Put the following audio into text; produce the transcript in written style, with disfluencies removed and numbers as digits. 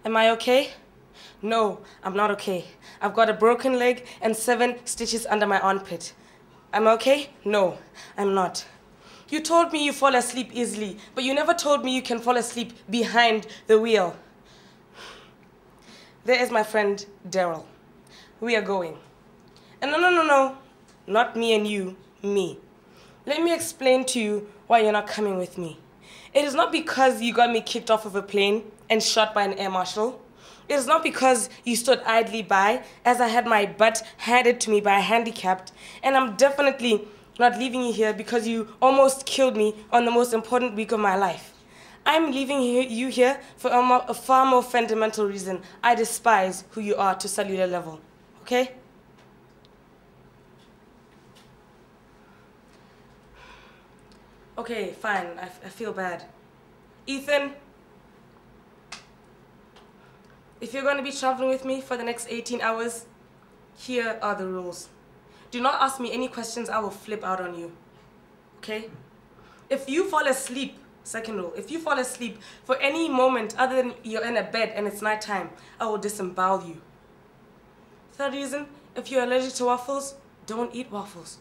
Am I okay? No, I'm not okay. I've got a broken leg and 7 stitches under my armpit. Am I okay? No, I'm not. You told me you fall asleep easily, but you never told me you can fall asleep behind the wheel. There is my friend, Daryl. We are going. And no, not me and you, me. Let me explain to you why you're not coming with me. It is not because you got me kicked off of a plane and shot by an air marshal. It is not because you stood idly by as I had my butt handed to me by a handicapped. And I'm definitely not leaving you here because you almost killed me on the most important week of my life. I'm leaving you here for a far more fundamental reason. I despise who you are to cellular level. Okay? Okay, fine. I feel bad. Ethan, if you're going to be traveling with me for the next 18 hours, here are the rules. Do not ask me any questions. I will flip out on you. Okay? If you fall asleep, second rule, if you fall asleep for any moment other than you're in a bed and it's nighttime, I will disembowel you. Third reason, if you're allergic to waffles, don't eat waffles.